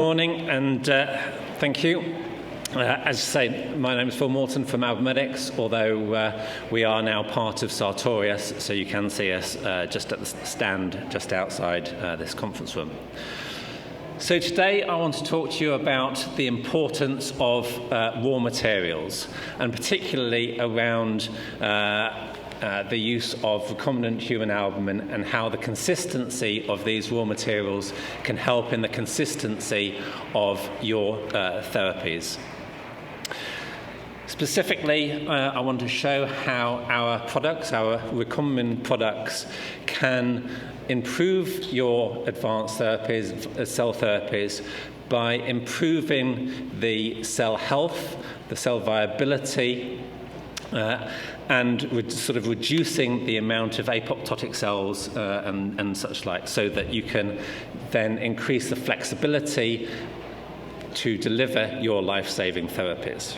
Morning, and thank you. As I say, my name is Phil Morton from Albumedix, although we are now part of Sartorius, so you can see us just at the stand just outside this conference room. So today I want to talk to you about the importance of raw materials, and particularly around the use of recombinant human albumin and how the consistency of these raw materials can help in the consistency of your therapies. Specifically, I want to show how our products, our recombinant products, can improve your advanced therapies, cell therapies, by improving the cell health, the cell viability, and sort of reducing the amount of apoptotic cells and such like, so that you can then increase the flexibility to deliver your life-saving therapies.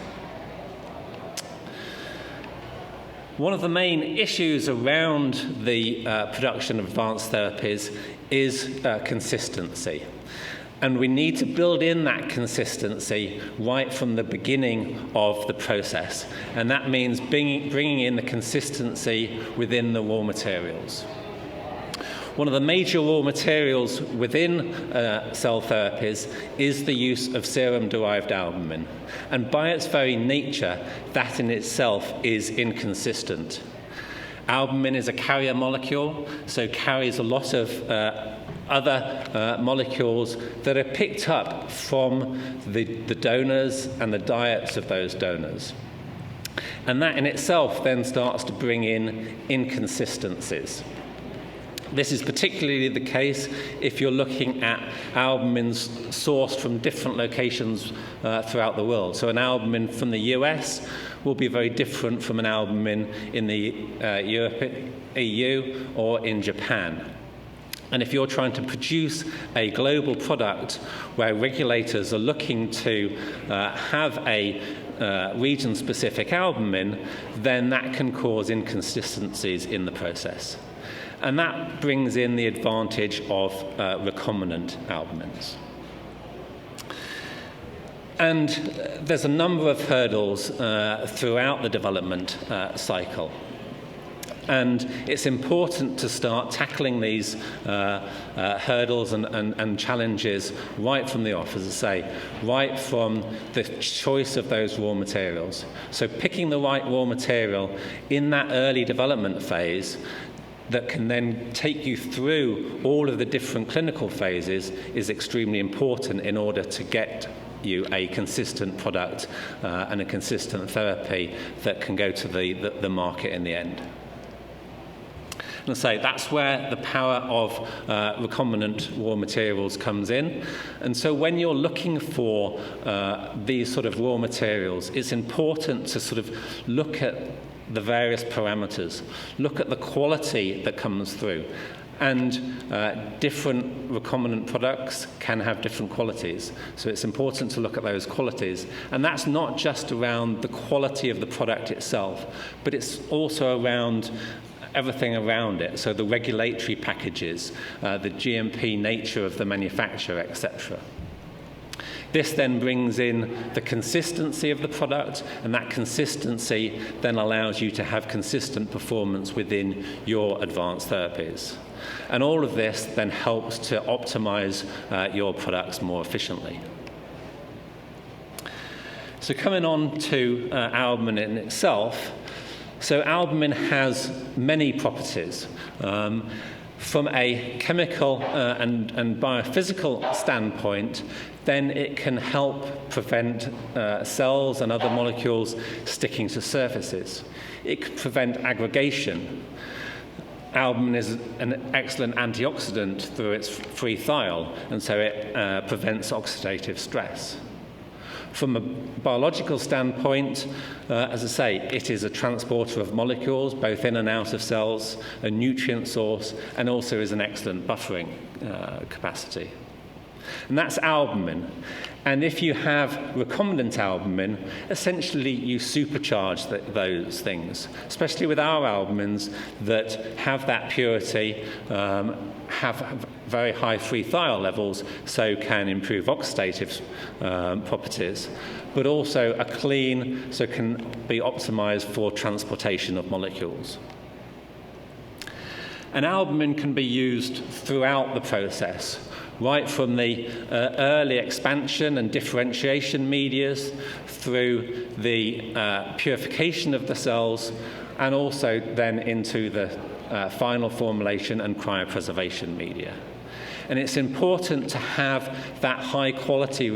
One of the main issues around the production of advanced therapies is consistency. And we need to build in that consistency right from the beginning of the process. And that means bringing in the consistency within the raw materials. One of the major raw materials within cell therapies is the use of serum-derived albumin. And by its very nature, that in itself is inconsistent. Albumin is a carrier molecule, so carries a lot of other molecules that are picked up from the donors and the diets of those donors. And that in itself then starts to bring in inconsistencies. This is particularly the case if you're looking at albumins sourced from different locations throughout the world. So an albumin from the US will be very different from an albumin in the EU or in Japan. And if you're trying to produce a global product where regulators are looking to have a region-specific albumin, then that can cause inconsistencies in the process. And that brings in the advantage of recombinant albumins. And there's a number of hurdles throughout the development cycle. And it's important to start tackling these hurdles and challenges right from the off, as I say, right from the choice of those raw materials. So picking the right raw material in that early development phase that can then take you through all of the different clinical phases is extremely important in order to get you a consistent product and a consistent therapy that can go to the market in the end. And so that's where the power of recombinant raw materials comes in. And so when you're looking for these sort of raw materials, it's important to sort of look at the various parameters, look at the quality that comes through. And different recombinant products can have different qualities. So it's important to look at those qualities. And that's not just around the quality of the product itself, but it's also around everything around it. So the regulatory packages, the GMP nature of the manufacturer, etc. This then brings in the consistency of the product, and that consistency then allows you to have consistent performance within your advanced therapies. And all of this then helps to optimize your products more efficiently. So coming on to albumin in itself, so albumin has many properties. From a chemical and biophysical standpoint, then it can help prevent cells and other molecules sticking to surfaces. It can prevent aggregation. Albumin is an excellent antioxidant through its free thiol, and so it prevents oxidative stress. From a biological standpoint, as I say, it is a transporter of molecules, both in and out of cells, a nutrient source, and also is an excellent buffering capacity. And that's albumin. And if you have recombinant albumin, essentially you supercharge those things, especially with our albumins that have that purity, have very high free thiol levels, so can improve oxidative properties, but also are clean, so can be optimized for transportation of molecules. And albumin can be used throughout the process, right from the early expansion and differentiation medias through the purification of the cells, and also then into the final formulation and cryopreservation media. And it's important to have that high quality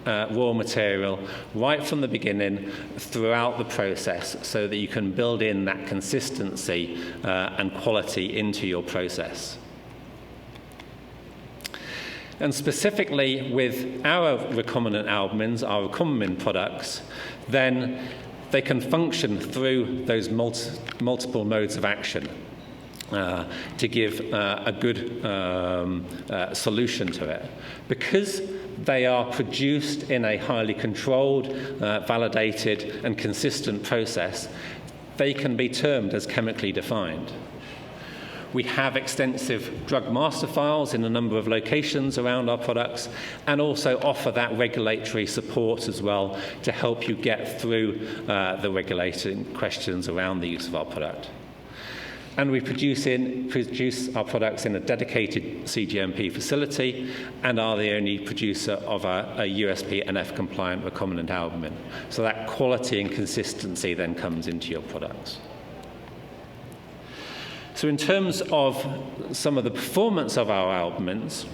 raw material right from the beginning throughout the process, so that you can build in that consistency and quality into your process. And specifically with our recombinant albumins, our recombinant products, then they can function through those multiple modes of action to give a good solution to it. Because they are produced in a highly controlled, validated, and consistent process, they can be termed as chemically defined. We have extensive drug master files in a number of locations around our products, and also offer that regulatory support as well to help you get through the regulating questions around the use of our product. And we produce our products in a dedicated CGMP facility, and are the only producer of a USP NF compliant recombinant albumin. So that quality and consistency then comes into your products. So in terms of some of the performance of our albumins,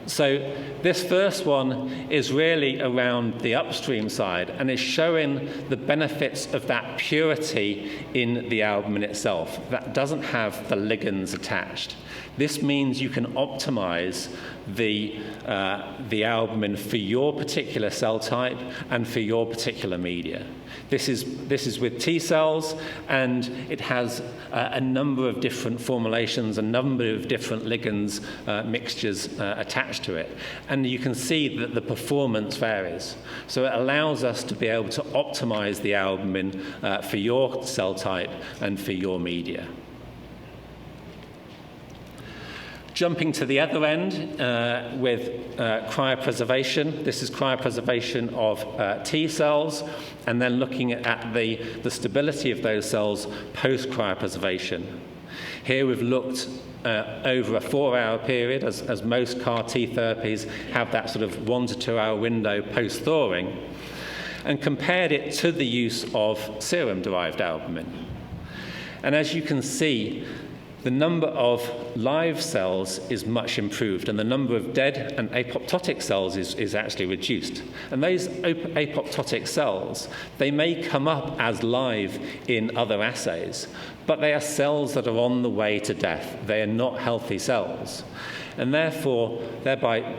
so this first one is really around the upstream side, and is showing the benefits of that purity in the albumin itself that doesn't have the ligands attached. This means you can optimize the albumin for your particular cell type and for your particular media. This is with T cells, and it has a number of different formulations, a number of different ligands mixtures attached to it. And you can see that the performance varies. So it allows us to be able to optimize the albumin for your cell type and for your media. Jumping to the other end with cryopreservation. This is cryopreservation of T cells, and then looking at the stability of those cells post-cryopreservation. Here we've looked over a 4-hour period, as most CAR T therapies have that sort of 1 to 2 hour window post-thawing, and compared it to the use of serum-derived albumin. And as you can see, the number of live cells is much improved, and the number of dead and apoptotic cells is actually reduced. And those apoptotic cells, they may come up as live in other assays, but they are cells that are on the way to death. They are not healthy cells. And therefore, thereby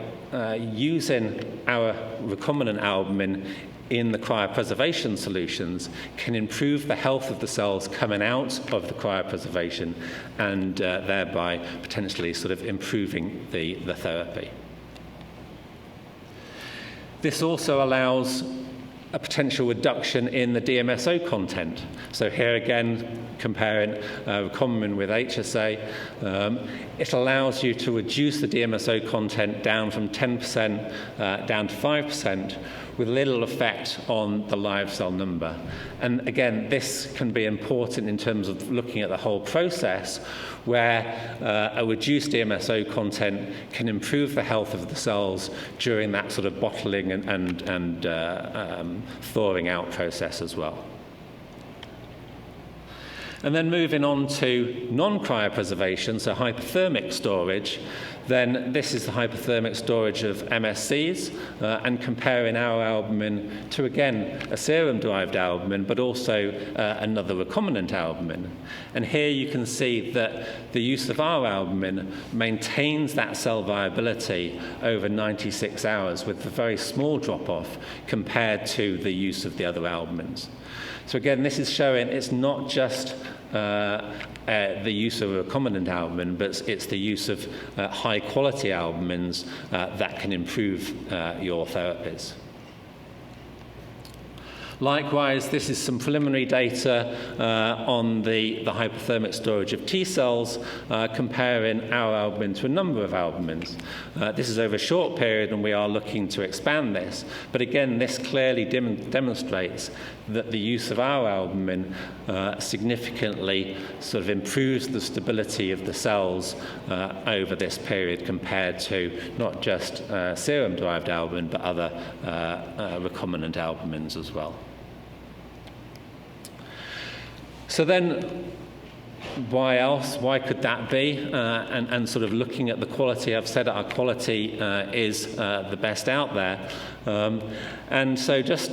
using our recombinant albumin in the cryopreservation solutions can improve the health of the cells coming out of the cryopreservation, and thereby potentially sort of improving the therapy. This also allows a potential reduction in the DMSO content. So here again, comparing recombinant with HSA, it allows you to reduce the DMSO content down from 10% down to 5%, with little effect on the live cell number. And again, this can be important in terms of looking at the whole process, where a reduced DMSO content can improve the health of the cells during that sort of bottling and thawing out process as well. And then moving on to non-cryopreservation, so hypothermic storage, then this is the hypothermic storage of MSCs, and comparing our albumin to, again, a serum-derived albumin, but also another recombinant albumin. And here you can see that the use of our albumin maintains that cell viability over 96 hours with a very small drop-off compared to the use of the other albumins. So again, this is showing it's not just the use of a recombinant albumin, but it's the use of high-quality albumins that can improve your therapies. Likewise, this is some preliminary data on the hypothermic storage of T cells, comparing our albumin to a number of albumins. This is over a short period, and we are looking to expand this. But again, this clearly demonstrates that the use of our albumin significantly sort of improves the stability of the cells over this period compared to not just serum-derived albumin, but other recombinant albumins as well. So then, why else? Why could that be? And sort of looking at the quality, I've said our quality is the best out there. And so just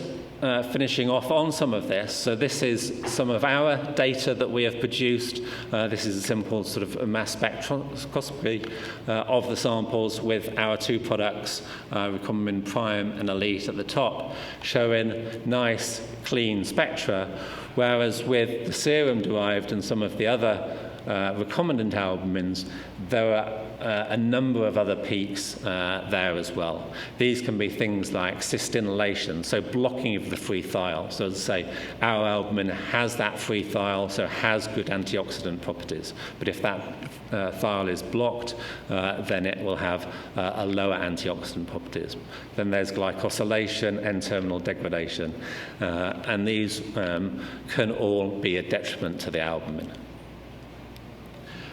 finishing off on some of this. So this is some of our data that we have produced. This is a simple sort of mass spectroscopy of the samples with our two products, recombinant prime and elite at the top, showing nice, clean spectra. Whereas with the serum-derived and some of the other recombinant albumins, there are a number of other peaks there as well. These can be things like cysteinylation, so blocking of the free thiol. So as I say, our albumin has that free thiol, so has good antioxidant properties. But if that thiol is blocked, then it will have a lower antioxidant properties. Then there's glycosylation, N-terminal degradation, and these can all be a detriment to the albumin.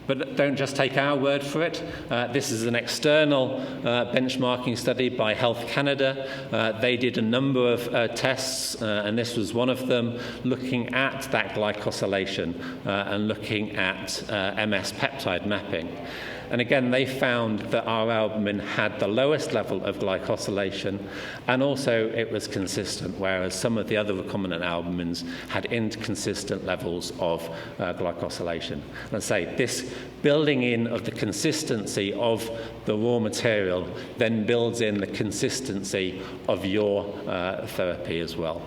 But don't just take our word for it. This is an external benchmarking study by Health Canada. They did a number of tests, and this was one of them, looking at that glycosylation and looking at MS peptide mapping. And again, they found that our albumin had the lowest level of glycosylation, and also it was consistent, whereas some of the other recombinant albumins had inconsistent levels of glycosylation. And I say, this building in of the consistency of the raw material then builds in the consistency of your therapy as well.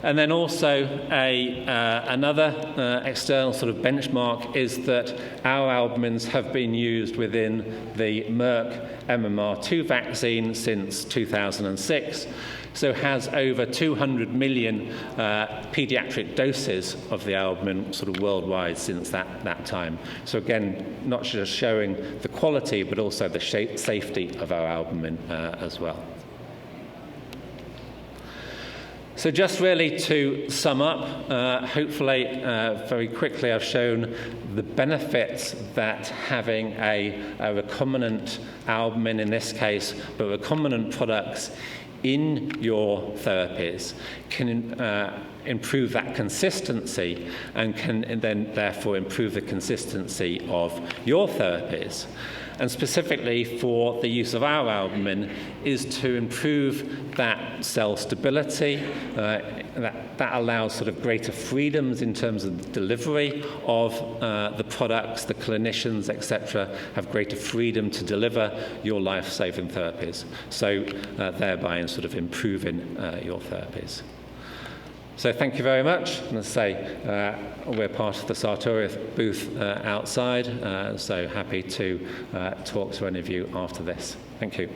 And then also another external sort of benchmark is that our albumins have been used within the Merck MMR2 vaccine since 2006, so has over 200 million pediatric doses of the albumin sort of worldwide since that time. So again, not just showing the quality, but also the safety of our albumin as well. So just really to sum up, hopefully very quickly I've shown the benefits that having a recombinant albumin in this case, but recombinant products in your therapies can improve that consistency and can then therefore improve the consistency of your therapies. And specifically for the use of our albumin is to improve that cell stability. That allows sort of greater freedoms in terms of the delivery of the products. The clinicians, etc., have greater freedom to deliver your life-saving therapies. So thereby in sort of improving your therapies. So thank you very much. And as I say, we're part of the Sartorius booth outside, so happy to talk to any of you after this. Thank you.